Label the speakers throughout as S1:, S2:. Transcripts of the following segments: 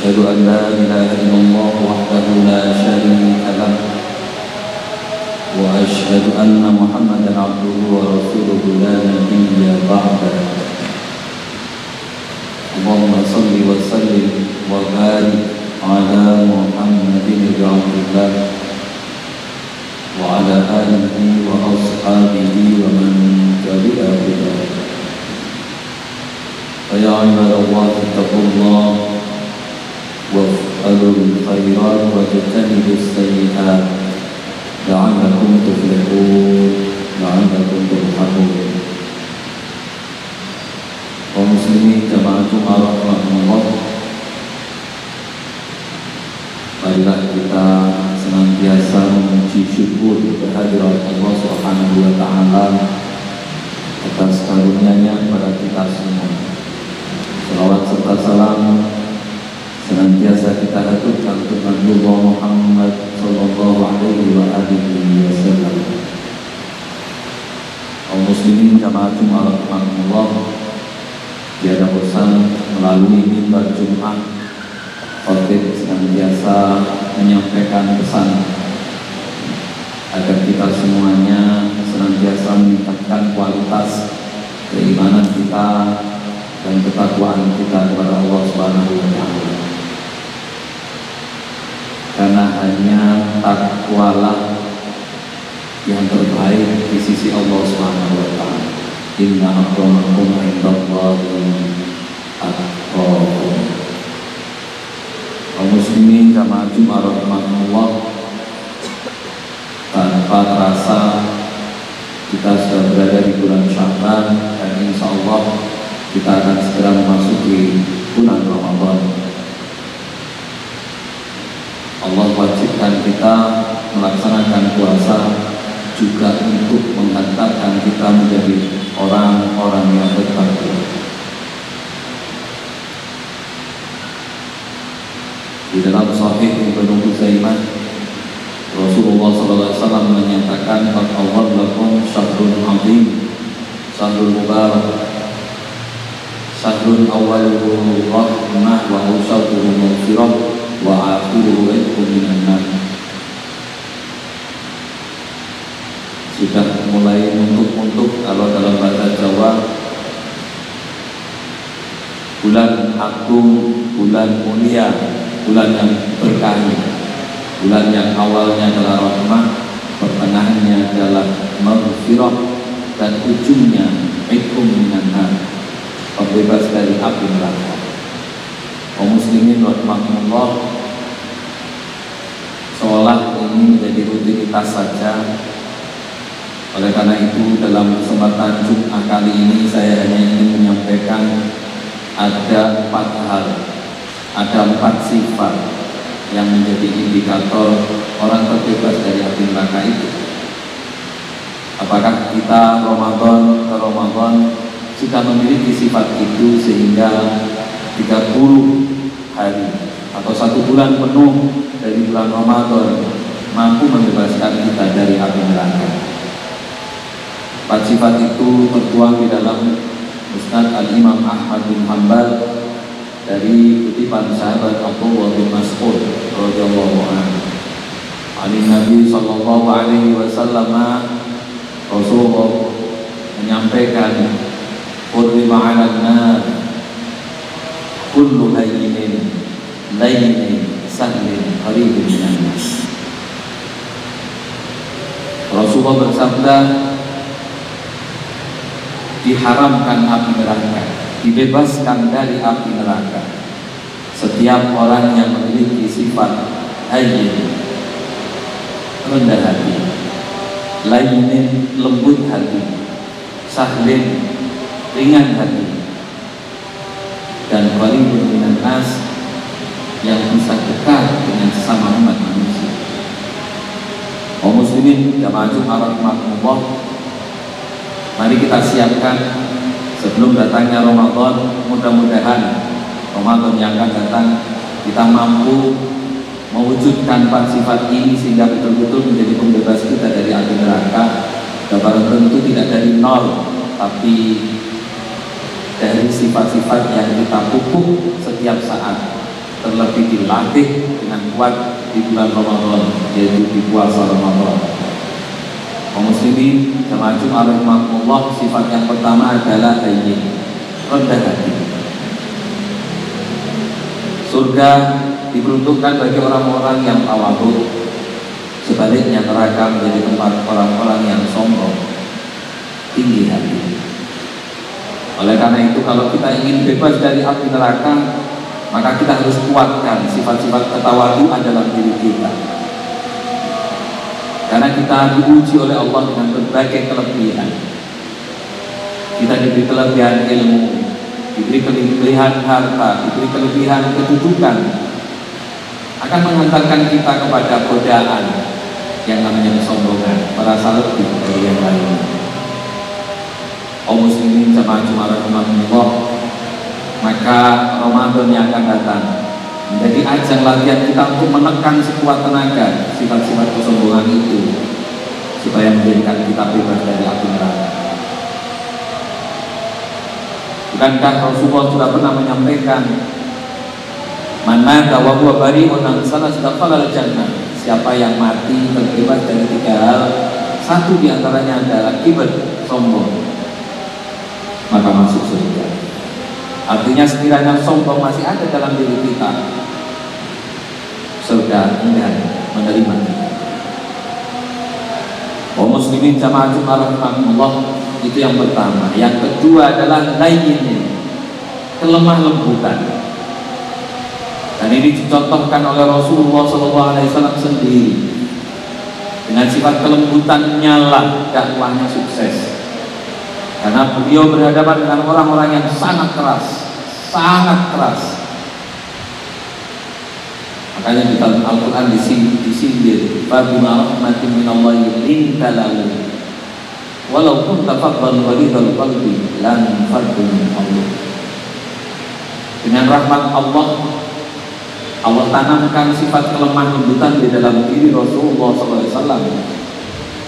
S1: وأشهد أن لا إله إلا الله وحده لا شريك له وأشهد أن محمدا عبده ورسوله لا نبي بعده اللهم صل وسلم وبارك على محمد بن عبد الله وعلى آله وأصحابه ومن تبعه بذلك فيا عباد الله اتقوا الله وافعلوا الخيرات واجتنبوا السيئات لعلكم تفلحون لعلكم ترحمون. Kaum muslimin jamaah Jumat rahimahullah, marilah kita senantiasa memuji syukur kehadirat Allah Subhanahu wa taala atas karunia-Nya kepada kita semua. Salawat serta salam senantiasa kita haturkan untuk Nabi Muhammad sallallahu alaihi wa alihi wasallam. Kaum muslimin jamaah Jumat rahimahullah, tiada bosan melalui mimbar Jumat khotib senantiasa menyampaikan pesan agar kita semuanya senantiasa meningkatkan kualitas keimanan kita dan ketakwaan kita kepada Allah Subhanahu wa taala. Karena hanya takwalah yang terbaik di sisi Allah Subhanahu wa taala. Inna akramakum indallahi atqakum. Kaum muslimin jamaah Jumat rahimahullah, tanpa terasa kita sudah berada di bulan Sya'ban dan insya Allah kita akan segera memasuki bulan Ramadan. Allah wajibkan kita melaksanakan puasa juga untuk menghantarkan kita menjadi orang-orang yang bertakwa. Di dalam Sahih Ibnu Huzaimah, Rasulullah SAW menyatakan bahwa lakum syahrun azim, syahrul mubarak, syahrun awaluhu rahmah wa awsatuhu maghfirah wa akhiruhu itqun minan nar. Sudah mulai untuk kalau dalam bahasa Jawa, bulan agung, bulan mulia, bulan yang berkah, bulan yang awalnya adalah rahmah, pertengahannya adalah maghfirah, dan ujungnya itqun minan nar, pembebas dari api neraka. Kaum muslimin rahimahumullah, seolah ini menjadi rutinitas saja. Oleh karena itu dalam kesempatan Jumat kali ini saya hanya ingin menyampaikan ada 4 hal, ada 4 sifat yang menjadi indikator orang terbebas dari api neraka itu. Apakah kita Ramadan ke Ramadan sudah memiliki sifat itu sehingga 30 hari atau 1 bulan penuh dari bulan Ramadan mampu membebaskan kita dari api neraka? 4 sifat itu tertuang di dalam Musnad Al-Imam Ahmad bin Hanbal dari kutipan sahabat Abdullah bin Mas'ud radhiyallahu anhu. Ali Nabi sallallahu alaihi wasallam, Rasulullah menyampaikan, "Qurriba 'alan nar kullu hayyin layyin sahlin qaribin minan nas." Rasulullah bersabda, diharamkan api neraka, dibebaskan dari api neraka setiap orang yang memiliki sifat hayyin, rendah hati, layyin, lembut hati, sahlin, ringan hati, dan qaribun minan nas, yang bisa dekat dengan sesama umat manusia. Kaum muslimin jamaah Jumat rahimahullah, mari kita siapkan sebelum datangnya Ramadan. Mudah-mudahan Ramadan yang akan datang kita mampu mewujudkan 4 sifat ini sehingga betul-betul menjadi pembebas kita dari api neraka. Gambaran tentu tidak dari nol, tapi dari sifat-sifat yang kita pupuk setiap saat terlebih dilatih dengan kuat di bulan Ramadan, yaitu di puasa Ramadan. Kaum muslimin jamaah Jumat rahimakumullah, sifat yang pertama adalah hayyin, rendah hati. Surga diperuntukkan bagi orang-orang yang tawadhu, sebaliknya neraka menjadi tempat orang-orang yang sombong, tinggi hati. Oleh karena itu, kalau kita ingin bebas dari api neraka, maka kita harus kuatkan sifat-sifat ketawaduan dalam diri kita. Karena kita diuji oleh Allah dengan berbagai kelebihan. Kita diberi kelebihan ilmu, diberi kelebihan harta, diberi kelebihan kedudukan, akan menghantarkan kita kepada godaan yang namanya kesombongan, merasa lebih dari yang lain. Kaum muslimin jamaah Jumat rahimakumullah, maka Ramadan yang akan datang menjadi ajang latihan kita untuk menekan sekuat tenaga sifat-sifat kesombongan itu, supaya menjadikan kita bebas dari api neraka. Bukankah Rasulullah sudah pernah menyampaikan, man mata wa huwa bari'un an salasati dakhala al-jannah, siapa yang mati terbebas dari 3 hal, satu diantaranya adalah kibr, sombong, maka masuk surga. Artinya sekiranya sombong masih ada dalam diri kita, surga enggan menerima kita. Kaum muslimin jamaah Jumat rahimakumullah, itu yang pertama. Yang kedua adalah layyin, kelemah lembutan. Dan ini dicontohkan oleh Rasulullah SAW sendiri. Dengan sifat kelembutannya lah dakwahnya sukses. Karena beliau berhadapan dengan orang-orang yang sangat keras, sangat keras. Makanya di dalam Al-Quran disindir, "Fabima rahmatin minallahi linta lahu, walau kunta faddan ghalidhal qalbi lan faddu min hawlik." Dengan rahmat Allah, Allah tanamkan sifat kelemah lembutan di dalam diri Rasulullah SAW.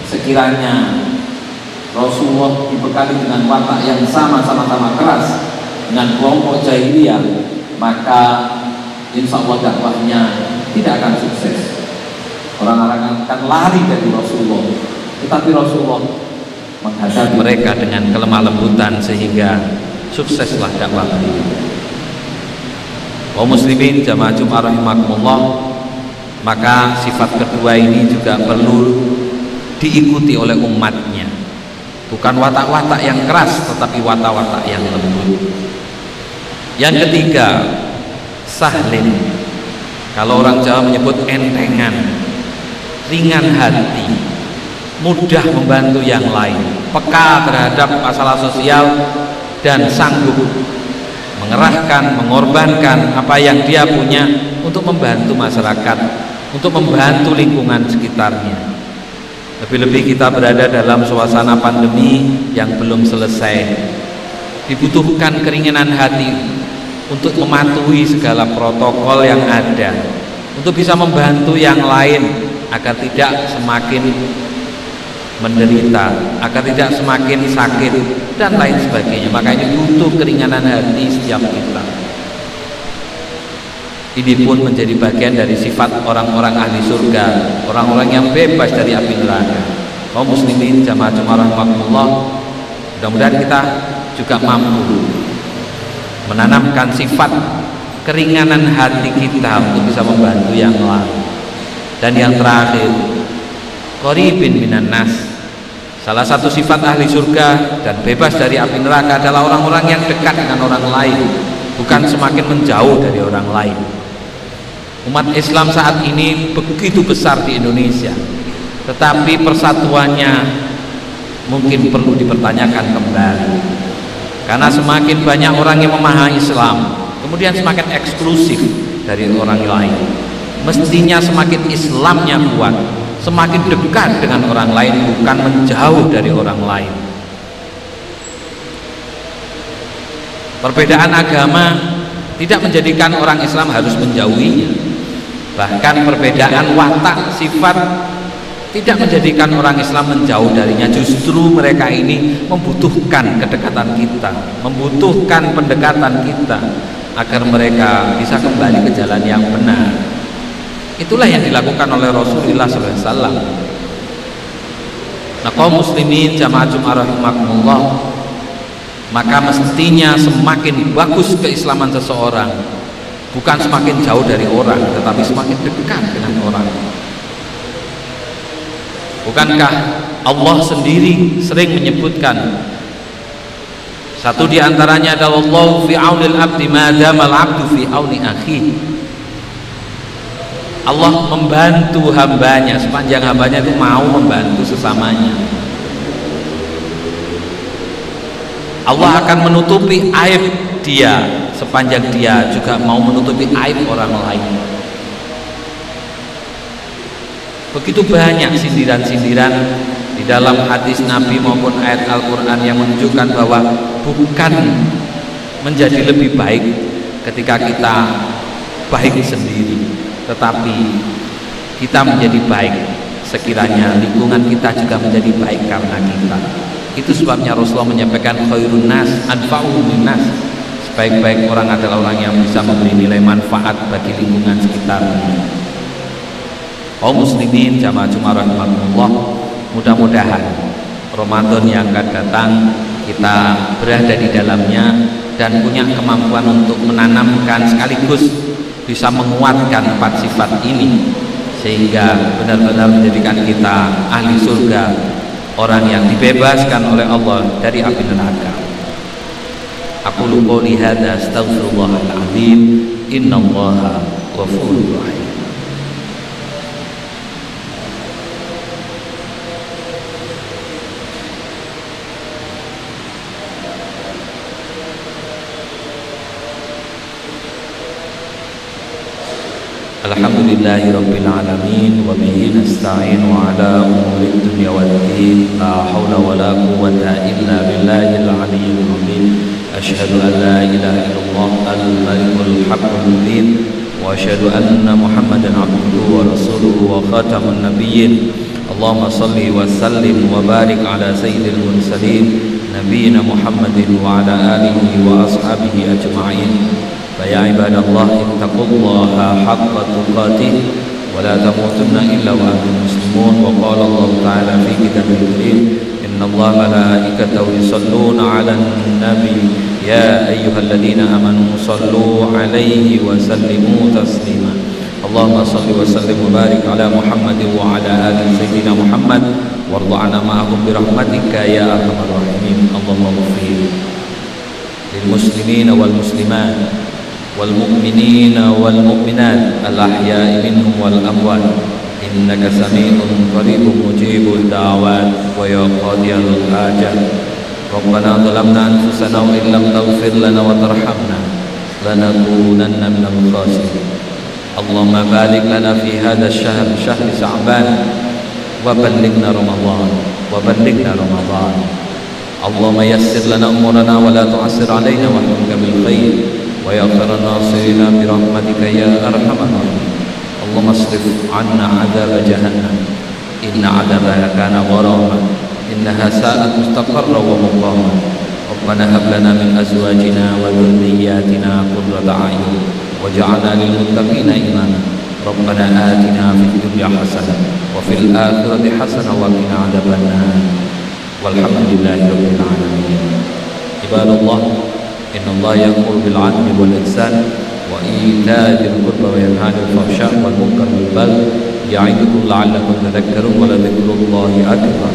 S1: Sekiranya Rasulullah dibekali dengan watak yang sama-sama keras dengan kelompok jahiliyah, maka insya Allah dakwahnya tidak akan sukses. Orang-orang akan lari dari Rasulullah, tetapi Rasulullah menghadapi mereka dengan kelemah lembutan sehingga sukseslah dakwah beliau. Kaum muslimin jamaah Jumat rahimakumullah, maka sifat kedua ini juga perlu diikuti oleh umatnya. Bukan watak-watak yang keras, tetapi watak-watak yang lembut. Yang ketiga, sahlin. Kalau orang Jawa menyebut entengan, ringan hati, mudah membantu yang lain, peka terhadap masalah sosial, dan sanggup mengerahkan, mengorbankan apa yang dia punya untuk membantu masyarakat, untuk membantu lingkungan sekitarnya. Lebih-lebih kita berada dalam suasana pandemi yang belum selesai. Dibutuhkan keringanan hati untuk mematuhi segala protokol yang ada, untuk bisa membantu yang lain agar tidak semakin menderita, agar tidak semakin sakit dan lain sebagainya. Maka ini butuh keringanan hati setiap kita. Ini pun menjadi bagian dari sifat orang-orang ahli surga, orang-orang yang bebas dari api neraka. Kaum muslimin jamaah Jumat rahimakumullah, mudah-mudahan kita juga mampu menanamkan sifat keringanan hati kita untuk bisa membantu yang lain. Dan yang terakhir, qaribin minan nas. Salah satu sifat ahli surga dan bebas dari api neraka adalah orang-orang yang dekat dengan orang lain, bukan semakin menjauh dari orang lain. Umat Islam saat ini begitu besar di Indonesia, tetapi persatuannya mungkin perlu dipertanyakan kembali. Karena semakin banyak orang yang memahami Islam, kemudian semakin eksklusif dari orang lain. Mestinya semakin Islamnya kuat, semakin dekat dengan orang lain, bukan menjauh dari orang lain. Perbedaan agama tidak menjadikan orang Islam harus menjauhinya. Bahkan perbedaan watak, sifat tidak menjadikan orang Islam menjauh darinya. Justru mereka ini membutuhkan kedekatan kita, membutuhkan pendekatan kita,
S2: agar mereka bisa kembali ke jalan yang benar. Itulah yang dilakukan oleh Rasulullah SAW. Nah, kaum muslimin jamaah Jumat rahimakumullah, maka mestinya semakin bagus keislaman seseorang, bukan semakin jauh dari orang, tetapi semakin dekat dengan orang. Bukankah Allah sendiri sering menyebutkan, satu di antaranya adalah Allah fi aunil abdi ma damal abdu fi auni akhi. Allah membantu hambanya sepanjang hambanya itu mau membantu sesamanya. Allah akan menutupi aib dia sepanjang dia juga mau menutupi aib orang lain. Begitu banyak sindiran-sindiran di dalam hadis Nabi maupun ayat Al-Quran yang menunjukkan bahwa bukan menjadi lebih baik ketika kita baik sendiri, tetapi kita menjadi baik sekiranya lingkungan kita juga menjadi baik karena kita. Itu sebabnya Rasulullah menyampaikan khairun nas anfa'uhum linnas. Sebaik-baik orang adalah orang yang bisa memberi nilai manfaat bagi lingkungan sekitarnya. Kaum muslimin jamaah Jumat rahimakumullah, mudah-mudahan Ramadan yang akan datang kita berada di dalamnya dan punya kemampuan untuk menanamkan sekaligus bisa menguatkan 4 sifat ini sehingga benar-benar menjadikan kita ahli surga, orang yang dibebaskan oleh Allah dari api neraka. Aku qouli hadza astaghfirullahal azim, innallaha ghafurur rahim. Alhamdulillahi rabbil alamin wa bihi nasta'in ala umuri dunya waddin, la haula wala quwwata illa billahil aliyyil azim. Asyhadu an la ilaha illallah al-malikul haqqul mubin wa asyhadu anna Muhammadan abduhu wa rasuluhu wa khatamun nabiyyin. Allahumma shalli wa sallim wa barik ala sayyidil mursalin nabiyyina Muhammadin wa ala alihi wa ashabihi ajma'in. فيا عباد الله اتقوا الله حق تقاته ولا تموتن إلا وأنتم مسلمون. وقال الله تعالى في كتابه الكريم إن الله ملائكته يصلون على النبي يا أيها الذين آمنوا صلوا عليه وسلموا تسليما. اللهم صل وسلم وبارك على محمد وعلى آل سيدنا محمد وارض عنا معهم برحمتك يا أرحم الراحمين. اللهم اغفر للمسلمين والمسلمات والمؤمنين والمؤمنات الأحياء منهم والأموات إنك سميع قريب مجيب الدعوات ويا قاضي الحاجات. ربنا ظلمنا أنفسنا وإن لم تغفر لنا وترحمنا لنكونن من الخاسرين. اللهم بارك لنا في هذا الشهر شهر شعبان وبلغنا رمضان. اللهم يسر لنا أمورنا ولا تعسر علينا واحكمك بالخير ويا خير الناصرين برحمتك يا أرحم الراحمين. اللهم اصرف عنا عذاب جهنم إن عذابها كان غراما إنها ساءت مستقرا ومقاما. ربنا هب لنا من أزواجنا وذرياتنا قرة أعين واجعلنا للمتقين إماما. ربنا آتنا في الدنيا حسنة وفي الآخرة حسنة وقنا عذاب النار. والحمد لله رب العالمين. عباد الله إن الله يأمر بالعدل والإحسان وإيتاء ذي القربى وينهى عن الفحشاء والمنكر والبغي يعظكم لعلكم تذكرون ولذكر الله أكبر.